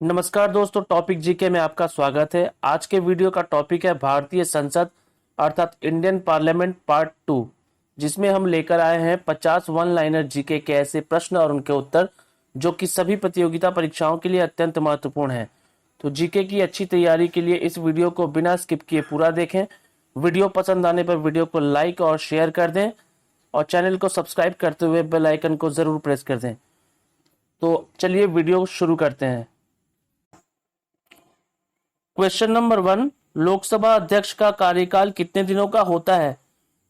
नमस्कार दोस्तों, topic GK में आपका स्वागत है। आज के वीडियो का टॉपिक है भारतीय संसद अर्थात इंडियन पार्लियामेंट पार्ट 2, जिसमें हम लेकर आए हैं 50 वन लाइनर जीके के ऐसे प्रश्न और उनके उत्तर जो कि सभी प्रतियोगिता परीक्षाओं के लिए अत्यंत महत्वपूर्ण है। तो जीके की अच्छी तैयारी के लिए इस वीडियो को बिना स्किप किए पूरा देखें। वीडियो पसंद आने पर वीडियो को लाइक और शेयर कर दें और चैनल को सब्सक्राइब करते हुए बेल आइकन को जरूर प्रेस कर दें। तो चलिए वीडियो शुरू करते हैं। क्वेश्चन नंबर 1, लोकसभा अध्यक्ष का कार्यकाल कितने दिनों का होता है?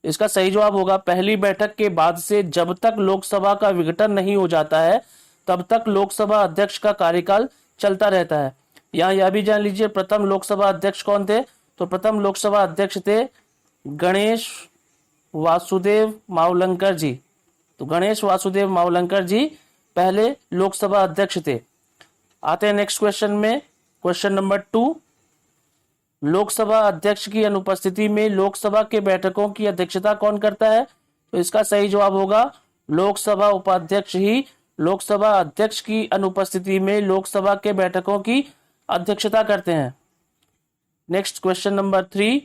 इसका सही जवाब होगा पहली बैठक के बाद से जब तक लोकसभा का विघटन नहीं हो जाता है तब तक लोकसभा अध्यक्ष का कार्यकाल चलता रहता है। यहाँ यह भी जान लीजिए प्रथम लोकसभा अध्यक्ष कौन थे। तो प्रथम लोकसभा अध्यक्ष थे गणेश वासुदेव मावलंकर जी। तो गणेश वासुदेव मावलंकर जी पहले लोकसभा अध्यक्ष थे। आते हैं नेक्स्ट क्वेश्चन में। क्वेश्चन नंबर 2, लोकसभा अध्यक्ष की अनुपस्थिति में लोकसभा के बैठकों की अध्यक्षता कौन करता है? तो इसका सही जवाब होगा लोकसभा उपाध्यक्ष ही लोकसभा अध्यक्ष की अनुपस्थिति में लोकसभा के बैठकों की अध्यक्षता करते हैं। नेक्स्ट क्वेश्चन नंबर 3,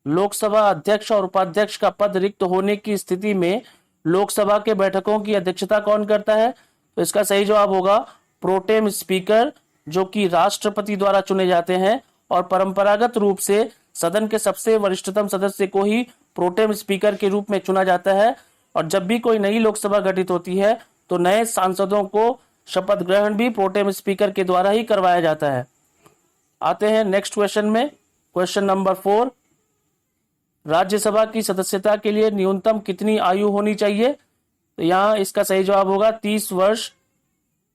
लोकसभा अध्यक्ष और उपाध्यक्ष का पद रिक्त होने की स्थिति में लोकसभा के बैठकों की अध्यक्षता कौन करता है? तो इसका सही जवाब होगा प्रोटेम स्पीकर, जो कि राष्ट्रपति द्वारा चुने जाते हैं और परंपरागत रूप से सदन के सबसे वरिष्ठतम सदस्य को ही प्रोटेम स्पीकर के रूप में चुना जाता है। और जब भी कोई नई लोकसभा गठित होती है तो नए सांसदों को शपथ ग्रहण भी प्रोटेम स्पीकर के द्वारा ही करवाया जाता है। आते हैं नेक्स्ट क्वेश्चन में। क्वेश्चन नंबर 4, राज्यसभा की सदस्यता के लिए न्यूनतम कितनी आयु होनी चाहिए? तो यहाँ इसका सही जवाब होगा 30 वर्ष,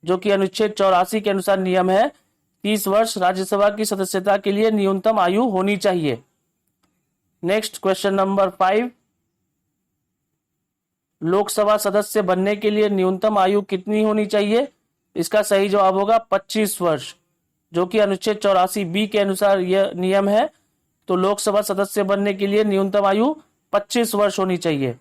जो कि अनुच्छेद 84 के अनुसार नियम है। 30 वर्ष राज्यसभा की सदस्यता के लिए न्यूनतम आयु होनी चाहिए। नेक्स्ट क्वेश्चन नंबर 5, लोकसभा सदस्य बनने के लिए न्यूनतम आयु कितनी होनी चाहिए? इसका सही जवाब होगा 25 वर्ष, जो कि अनुच्छेद 84 बी के अनुसार यह नियम है। तो लोकसभा सदस्य बनने के लिए न्यूनतम आयु 25 वर्ष होनी चाहिए।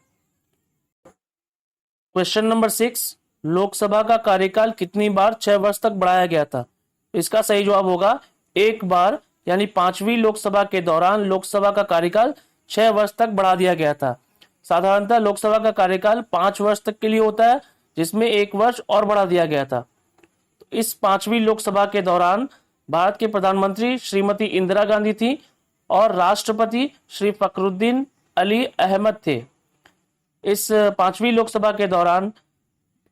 क्वेश्चन नंबर 6, लोकसभा का कार्यकाल कितनी बार 6 वर्ष तक बढ़ाया गया था? इसका सही जवाब होगा एक बार, यानी 5वीं लोकसभा के दौरान लोकसभा का कार्यकाल 6 वर्ष तक बढ़ा दिया गया था। साधारणतः लोकसभा का कार्यकाल 5 वर्ष तक के लिए होता है, जिसमें 1 वर्ष और बढ़ा दिया गया था। तो इस 5वीं लोकसभा के दौरान भारत के प्रधानमंत्री श्रीमती इंदिरा गांधी थी और राष्ट्रपति श्री फखरुद्दीन अली अहमद थे। इस 5वीं लोकसभा के दौरान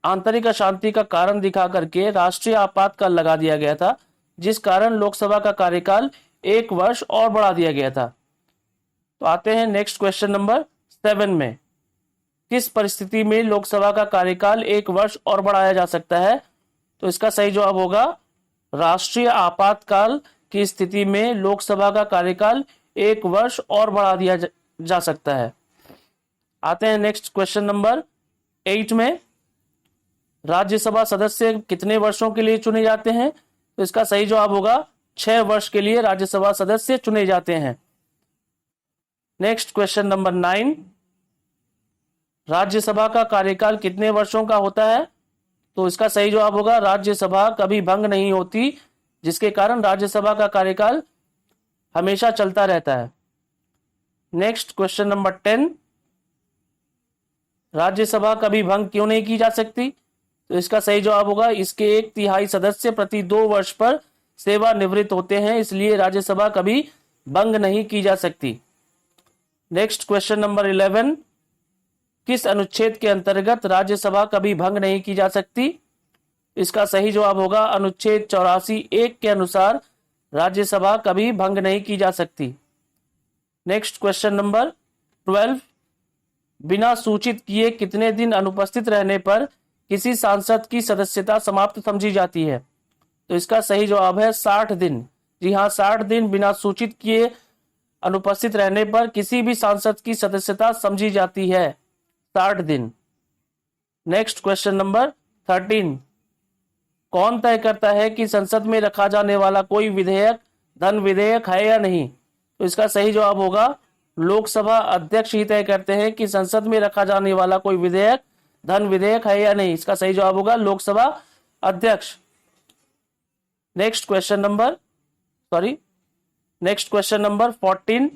आंतरिक अशांति का कारण दिखा करके राष्ट्रीय आपातकाल लगा दिया गया था, जिस कारण लोकसभा का कार्यकाल 1 वर्ष और बढ़ा दिया गया था। तो आते हैं नेक्स्ट क्वेश्चन नंबर 7 में। किस परिस्थिति में लोकसभा का कार्यकाल 1 वर्ष और बढ़ाया जा सकता है? तो इसका सही जवाब होगा राष्ट्रीय आपातकाल की स्थिति में लोकसभा का कार्यकाल 1 वर्ष और बढ़ा दिया जा सकता है। आते हैं नेक्स्ट क्वेश्चन नंबर 8 में। राज्यसभा सदस्य कितने वर्षों के लिए चुने जाते हैं? तो इसका सही जवाब होगा 6 वर्ष के लिए राज्यसभा सदस्य चुने जाते हैं। नेक्स्ट क्वेश्चन नंबर 9, राज्यसभा का कार्यकाल कितने वर्षों का होता है? तो इसका सही जवाब होगा राज्यसभा कभी भंग नहीं होती, जिसके कारण राज्यसभा का कार्यकाल हमेशा चलता रहता है। नेक्स्ट क्वेश्चन नंबर 10, राज्यसभा कभी भंग क्यों नहीं की जा सकती? तो इसका सही जवाब होगा इसके 1/3 सदस्य प्रति 2 वर्ष पर सेवानिवृत्त होते हैं, इसलिए राज्यसभा कभी भंग नहीं की जा सकती। नेक्स्ट क्वेश्चन नंबर 11, किस अनुच्छेद के अंतर्गत राज्यसभा कभी भंग नहीं की जा सकती? इसका सही जवाब होगा अनुच्छेद 84(1) के अनुसार राज्यसभा कभी भंग नहीं की जा सकती। नेक्स्ट क्वेश्चन नंबर 12, बिना सूचित किए कितने दिन अनुपस्थित रहने पर किसी सांसद की सदस्यता समाप्त समझी जाती है? तो इसका सही जवाब है 60 दिन। जी हाँ, 60 दिन बिना सूचित किए अनुपस्थित रहने पर किसी भी सांसद की सदस्यता समझी जाती है, 60 दिन। नेक्स्ट क्वेश्चन नंबर 13, कौन तय करता है कि संसद में रखा जाने वाला कोई विधेयक धन विधेयक है या नहीं? तो इसका सही जवाब होगा लोकसभा अध्यक्ष ही तय करते हैं कि संसद में रखा जाने वाला कोई विधेयक धन विधेयक है या नहीं। इसका सही जवाब होगा लोकसभा अध्यक्ष। नेक्स्ट क्वेश्चन नंबर 14,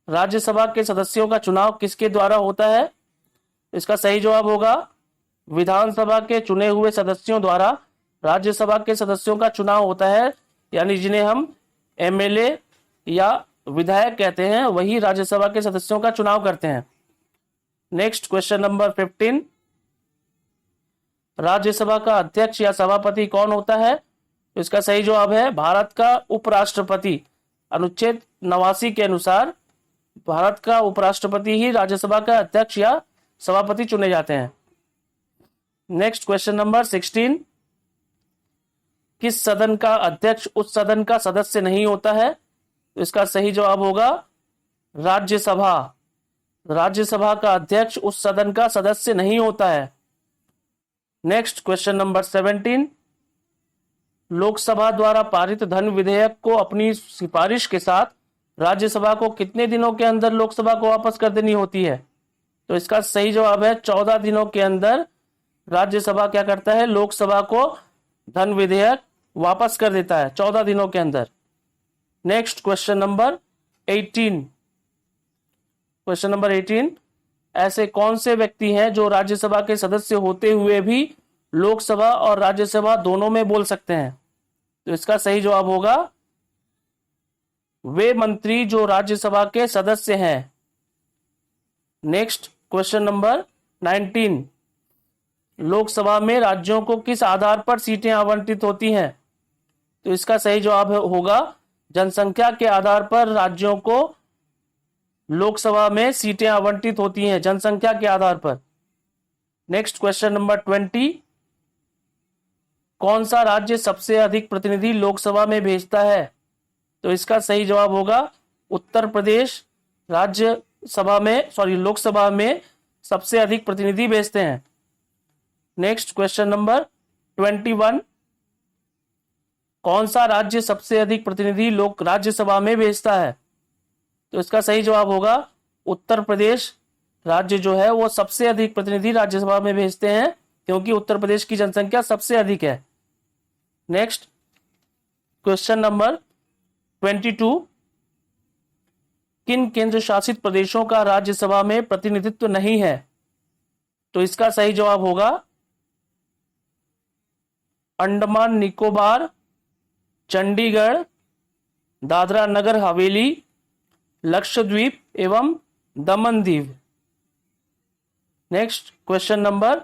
राज्यसभा के सदस्यों का चुनाव किसके द्वारा होता है? इसका सही जवाब होगा विधानसभा के चुने हुए सदस्यों द्वारा राज्यसभा के सदस्यों का चुनाव होता है, यानी जिन्हें हम एमएलए या विधायक कहते हैं, वही राज्यसभा के सदस्यों का चुनाव करते हैं। नेक्स्ट क्वेश्चन नंबर 15, राज्यसभा का अध्यक्ष या सभापति कौन होता है? इसका सही जवाब है भारत का उपराष्ट्रपति। अनुच्छेद 89 के अनुसार भारत का उपराष्ट्रपति ही राज्यसभा का अध्यक्ष या सभापति चुने जाते हैं। नेक्स्ट क्वेश्चन नंबर 16, किस सदन का अध्यक्ष उस सदन का सदस्य नहीं होता है? तो इसका सही जवाब होगा राज्यसभा। राज्यसभा का अध्यक्ष उस सदन का सदस्य नहीं होता है। नेक्स्ट क्वेश्चन नंबर 17, लोकसभा द्वारा पारित धन विधेयक को अपनी सिफारिश के साथ राज्यसभा को कितने दिनों के अंदर लोकसभा को वापस कर देनी होती है? तो इसका सही जवाब है 14 दिनों के अंदर राज्यसभा क्या करता है, लोकसभा को धन विधेयक वापस कर देता है 14 दिनों के अंदर। नेक्स्ट क्वेश्चन नंबर 18, ऐसे कौन से व्यक्ति हैं जो राज्यसभा के सदस्य होते हुए भी लोकसभा और राज्यसभा दोनों में बोल सकते हैं? तो इसका सही जवाब होगा वे मंत्री जो राज्यसभा के सदस्य हैं। नेक्स्ट क्वेश्चन नंबर 19, लोकसभा में राज्यों को किस आधार पर सीटें आवंटित होती हैं? तो इसका सही जवाब होगा जनसंख्या के आधार पर राज्यों को लोकसभा में सीटें आवंटित होती हैं, जनसंख्या के आधार पर। नेक्स्ट क्वेश्चन नंबर 20, कौन सा राज्य सबसे अधिक प्रतिनिधि लोकसभा में भेजता है? तो इसका सही जवाब होगा उत्तर प्रदेश लोकसभा में सबसे अधिक प्रतिनिधि भेजते हैं। नेक्स्ट क्वेश्चन नंबर 21, कौन सा राज्य सबसे अधिक प्रतिनिधि राज्यसभा में भेजता है? तो इसका सही जवाब होगा उत्तर प्रदेश राज्य जो है वो सबसे अधिक प्रतिनिधि राज्यसभा में भेजते हैं, क्योंकि उत्तर प्रदेश की जनसंख्या सबसे अधिक है। नेक्स्ट क्वेश्चन नंबर 22, किन केंद्र शासित प्रदेशों का राज्यसभा में प्रतिनिधित्व नहीं है? तो इसका सही जवाब होगा अंडमान निकोबार, चंडीगढ़, दादरा नगर हवेली, लक्षद्वीप एवं Daman Diu. Next question number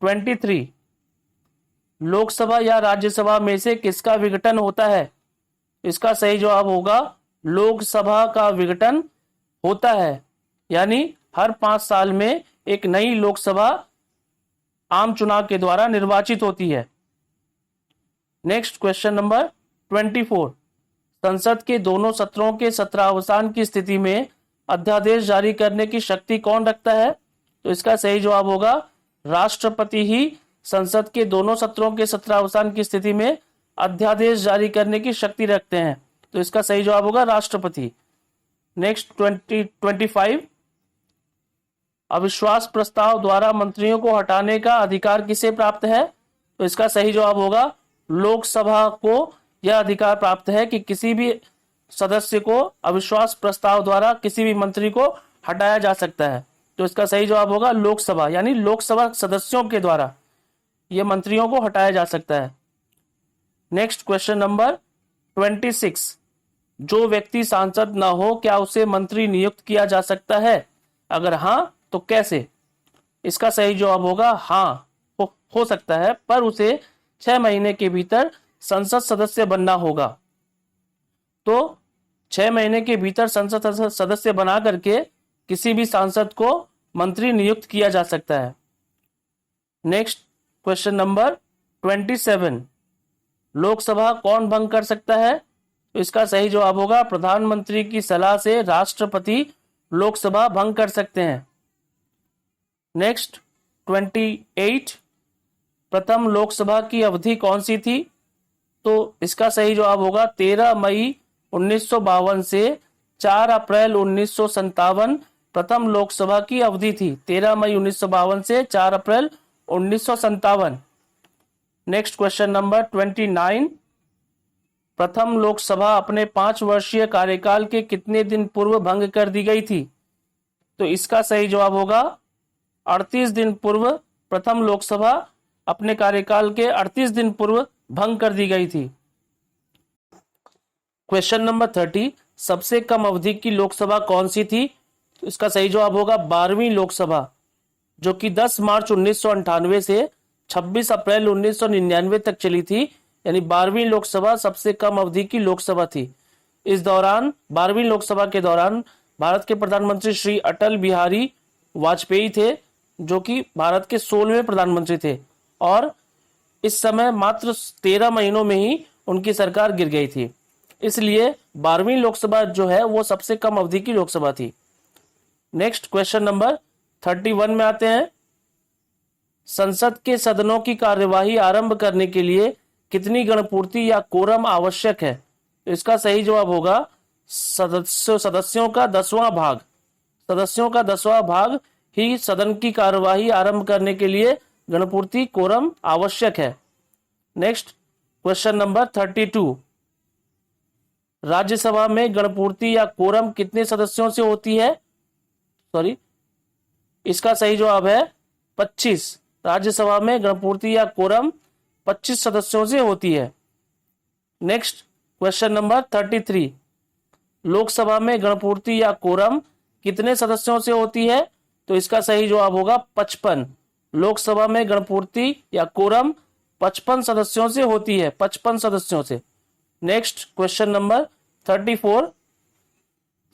23, Lok Sabha या राज्यसभा में से किसका विघटन होता है? इसका सही जवाब होगा लोकसभा का विघटन होता है, यानी हर 5 साल में एक नई लोकसभा आम चुनाव के द्वारा निर्वाचित होती है। नेक्स्ट क्वेश्चन नंबर 24, संसद के दोनों सत्रों के सत्रावसान की स्थिति में अध्यादेश जारी करने की शक्ति कौन रखता है? तो इसका सही जवाब होगा राष्ट्रपति ही संसद के दोनों सत्रों के सत्रावसान की स्थिति में अध्यादेश जारी करने की शक्ति रखते हैं। तो इसका सही जवाब होगा राष्ट्रपति। नेक्स्ट 25, अविश्वास प्रस्ताव द्वारा मंत्रियों को हटाने का अधिकार किसे प्राप्त है? तो इसका सही जवाब होगा लोकसभा को यह अधिकार प्राप्त है कि किसी भी सदस्य को अविश्वास प्रस्ताव द्वारा किसी भी मंत्री को हटाया जा सकता है। तो इसका सही जवाब होगा लोकसभा, यानी लोकसभा सदस्यों के द्वारा ये मंत्रियों को हटाया जा सकता है। नेक्स्ट क्वेश्चन नंबर 26, जो व्यक्ति सांसद न हो क्या उसे मंत्री नियुक्त किया जा सकता है? अगर हाँ तो कैसे? इसका सही जवाब होगा हाँ हो सकता है, पर उसे 6 महीने के भीतर संसद सदस्य बनना होगा। तो 6 महीने के भीतर संसद सदस्य बना करके किसी भी सांसद को मंत्री नियुक्त किया जा सकता है। नेक्स्ट क्वेश्चन नंबर 27, लोकसभा कौन भंग कर सकता है? तो इसका सही जवाब होगा प्रधानमंत्री की सलाह से राष्ट्रपति लोकसभा भंग कर सकते हैं। नेक्स्ट 28, प्रथम लोकसभा की अवधि कौन सी थी? तो इसका सही जवाब होगा 13 मई 1952 से 4 अप्रैल 1957 प्रथम लोकसभा की अवधि थी। 13 मई 1952 से 4 अप्रैल 1957। नेक्स्ट क्वेश्चन नंबर 29, प्रथम लोकसभा अपने 5 वर्षीय कार्यकाल के कितने दिन पूर्व भंग कर दी गई थी? तो इसका सही जवाब होगा 38 दिन पूर्व प्रथम लोकसभा अपने कार्यकाल के 38 दिन पूर्व भंग कर दी गई थी। क्वेश्चन नंबर 30, सबसे कम अवधि की लोकसभा कौन सी थी? तो इसका सही जवाब होगा 12वीं लोकसभा, जो कि 10 मार्च 1998 से 26 अप्रैल 1999 तक चली थी। यानी 12वीं लोकसभा सबसे कम अवधि की लोकसभा थी। इस दौरान 12वीं लोकसभा के दौरान भारत के प्रधानमंत्री श्री अटल बिहारी वाजपेयी थे, जो कि भारत के 16वें प्रधानमंत्री थे, और इस समय मात्र 13 महीनों में ही उनकी सरकार गिर गई थी। इसलिए 12वीं लोकसभा जो है वो सबसे कम अवधि की लोकसभा थी। नेक्स्ट क्वेश्चन नंबर 31 में आते हैं, संसद के सदनों की कार्यवाही आरंभ करने के लिए कितनी गणपूर्ति या कोरम आवश्यक है? तो इसका सही जवाब होगा सदस्यों का 10वां भाग। सदस्यों का 10वां भाग ही सदन की कार्यवाही आरंभ करने के लिए गणपूर्ति कोरम आवश्यक है। नेक्स्ट क्वेश्चन नंबर 32, राज्यसभा में गणपूर्ति या कोरम कितने सदस्यों से होती है? इसका सही जवाब है 25। राज्यसभा में गणपूर्ति या कोरम 25 सदस्यों से होती है। नेक्स्ट क्वेश्चन नंबर 33, लोकसभा में गणपूर्ति या कोरम कितने सदस्यों से होती है? तो इसका सही जवाब होगा 55। लोकसभा में गणपूर्ति या कोरम 55 सदस्यों से होती है, 55 सदस्यों से। नेक्स्ट क्वेश्चन नंबर 34,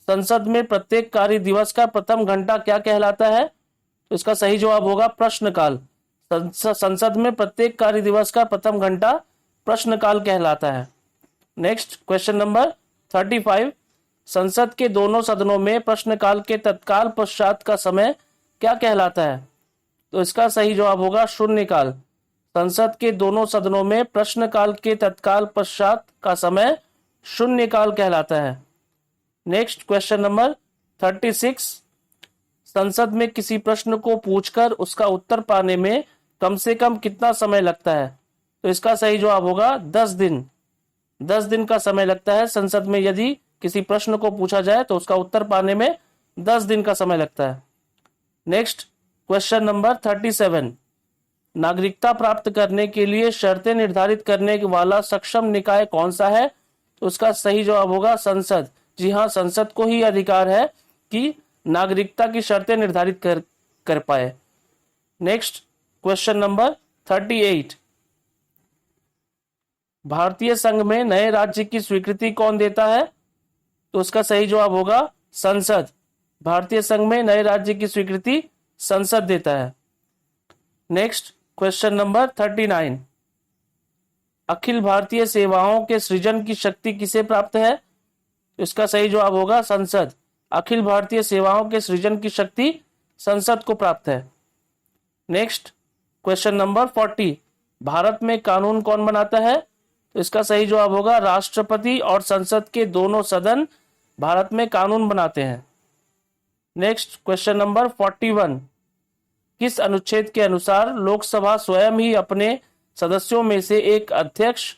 संसद में प्रत्येक कार्य दिवस का प्रथम घंटा क्या कहलाता है? तो इसका सही जवाब होगा प्रश्नकाल। संसद में प्रत्येक कार्य दिवस का प्रथम घंटा प्रश्नकाल कहलाता है। नेक्स्ट क्वेश्चन नंबर 35, संसद के दोनों सदनों में प्रश्नकाल के तत्काल पश्चात का समय क्या कहलाता है? तो इसका सही जवाब होगा शून्यकाल। संसद के दोनों सदनों में प्रश्नकाल के तत्काल पश्चात का समय शून्यकाल कहलाता है। नेक्स्ट क्वेश्चन नंबर 36, संसद में किसी प्रश्न को पूछकर उसका उत्तर पाने में कम से कम कितना समय लगता है? तो इसका सही जवाब होगा 10 दिन। 10 दिन का समय लगता है संसद में, यदि किसी प्रश्न को पूछा जाए तो उसका उत्तर पाने में 10 दिन का समय लगता है। नेक्स्ट क्वेश्चन नंबर 37, नागरिकता प्राप्त करने के लिए शर्तें निर्धारित करने वाला सक्षम निकाय कौन सा है? तो उसका सही जवाब होगा संसद। जी हाँ, संसद को ही अधिकार है कि नागरिकता की शर्तें निर्धारित कर पाए। नेक्स्ट क्वेश्चन नंबर 38, भारतीय संघ में नए राज्य की स्वीकृति कौन देता है? तो उसका सही जवाब होगा संसद। भारतीय संघ में नए राज्य की स्वीकृति संसद देता है। Next question number 39, Akhil Bharatiya सेवाओं के सृजन की शक्ति किसे प्राप्त है? इसका सही जवाब होगा संसद। अखिल भारतीय सेवाओं के सृजन की शक्ति संसद को प्राप्त है। नेक्स्ट क्वेश्चन नंबर 40, भारत में कानून कौन बनाता है? तो इसका सही जवाब होगा राष्ट्रपति और संसद के दोनों सदन भारत में कानून बनाते हैं। नेक्स्ट क्वेश्चन नंबर 41, किस अनुच्छेद के अनुसार लोकसभा स्वयं ही अपने सदस्यों में से एक अध्यक्ष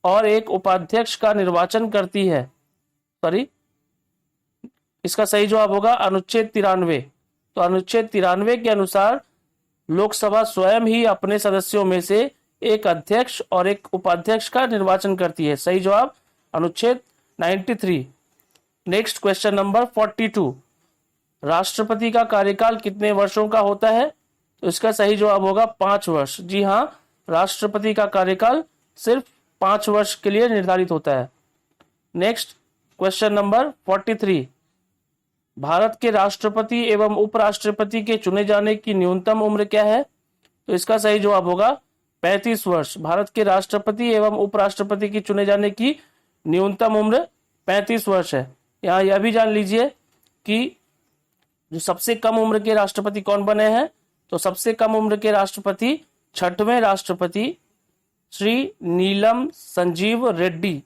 और एक उपाध्यक्ष का निर्वाचन करती है? इसका सही जवाब होगा अनुच्छेद 93। तो अनुच्छेद 93 के अनुसार लोकसभा स्वयं ही अपने सदस्यों में से एक अध्यक्ष और एक उपाध्यक्ष का निर्वाचन करती है। सही जवाब अनुच्छेद 93। नेक्स्ट क्वेश्चन नंबर 42, राष्ट्रपति का कार्यकाल कितने वर्षों का होता है? तो इसका सही जवाब होगा 5 वर्ष। जी हाँ, राष्ट्रपति का कार्यकाल सिर्फ 5 वर्ष के लिए निर्धारित होता है। नेक्स्ट क्वेश्चन नंबर 43, भारत के राष्ट्रपति एवं उपराष्ट्रपति के चुने जाने की न्यूनतम उम्र क्या है? तो इसका सही जवाब होगा 35 वर्ष। भारत के राष्ट्रपति एवं उपराष्ट्रपति की चुने जाने की न्यूनतम उम्र 35 वर्ष है। यहाँ यह भी जान लीजिए कि जो सबसे कम उम्र के राष्ट्रपति कौन बने हैं? तो सबसे कम उम्र के राष्ट्रपति 6वें राष्ट्रपति श्री नीलम संजीव रेड्डी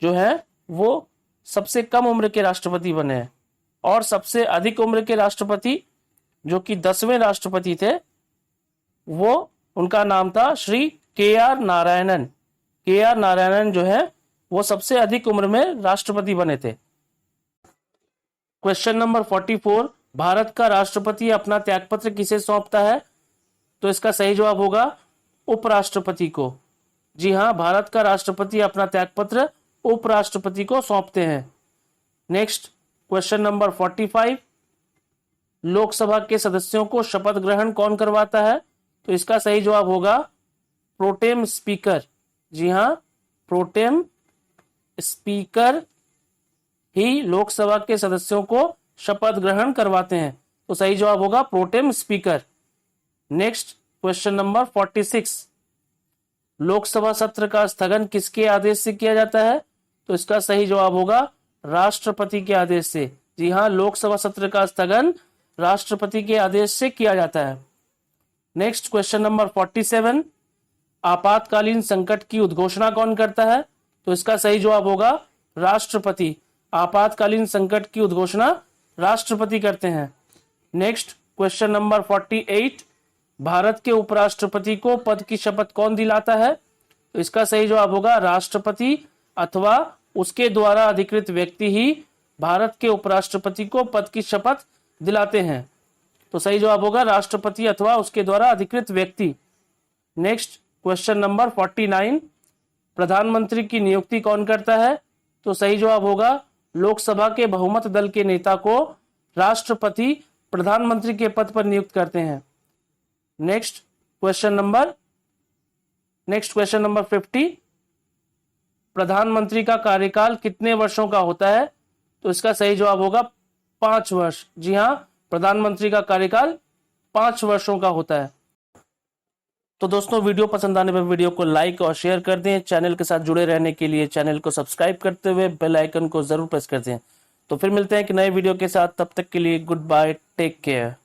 जो है वो सबसे कम उम्र के राष्ट्रपति बने हैं, और सबसे अधिक उम्र के राष्ट्रपति जो कि 10वें राष्ट्रपति थे वो उनका नाम था श्री के आर नारायणन जो है वो सबसे अधिक उम्र में राष्ट्रपति बने थे। क्वेश्चन नंबर 44, भारत का राष्ट्रपति अपना त्यागपत्र किसे सौंपता है? तो इसका सही जवाब होगा उपराष्ट्रपति को। जी हाँ, भारत का राष्ट्रपति अपना त्यागपत्र उपराष्ट्रपति को सौंपते हैं। नेक्स्ट क्वेश्चन नंबर 45, लोकसभा के सदस्यों को शपथ ग्रहण कौन करवाता है? तो इसका सही जवाब होगा प्रोटेम स्पीकर। जी हाँ, प्रोटेम स्पीकर ही लोकसभा के सदस्यों को शपथ ग्रहण करवाते हैं। तो सही जवाब होगा pro tem speaker. Next question number 46, Lok Sabha सत्र का स्थगन किसके आदेश से किया जाता है? तो इसका सही जवाब होगा राष्ट्रपति के आदेश से। जी हाँ, लोकसभा सत्र का स्थगन राष्ट्रपति के आदेश से किया जाता है। नेक्स्ट क्वेश्चन नंबर 47, आपातकालीन संकट की उद्घोषणा कौन करता है? तो इसका सही जवाब होगा राष्ट्रपति। आपातकालीन संकट की उद्घोषणा राष्ट्रपति करते हैं। नेक्स्ट क्वेश्चन नंबर 48, भारत के उपराष्ट्रपति को पद की शपथ कौन दिलाता है? तो इसका सही जवाब होगा राष्ट्रपति अथवा उसके द्वारा अधिकृत व्यक्ति ही भारत के उपराष्ट्रपति को पद की शपथ दिलाते हैं। तो सही जवाब होगा राष्ट्रपति अथवा उसके द्वारा अधिकृत व्यक्ति। नेक्स्ट क्वेश्चन नंबर 49, प्रधानमंत्री की नियुक्ति कौन करता है? तो सही जवाब होगा लोकसभा के बहुमत दल के नेता को राष्ट्रपति प्रधानमंत्री के पद पर नियुक्त करते हैं। नेक्स्ट क्वेश्चन नंबर 50, प्रधानमंत्री का कार्यकाल कितने वर्षों का होता है? तो इसका सही जवाब होगा 5 वर्ष। जी हाँ, प्रधानमंत्री का कार्यकाल 5 वर्षों का होता है। तो दोस्तों, वीडियो पसंद आने पर वीडियो को लाइक और शेयर कर दें। चैनल के साथ जुड़े रहने के लिए चैनल को सब्सक्राइब करते हुए बेल आइकन को जरूर प्रेस कर दें। तो फिर मिलते हैं एक नए वीडियो के साथ, तब तक के लिए गुड बाय, टेक केयर।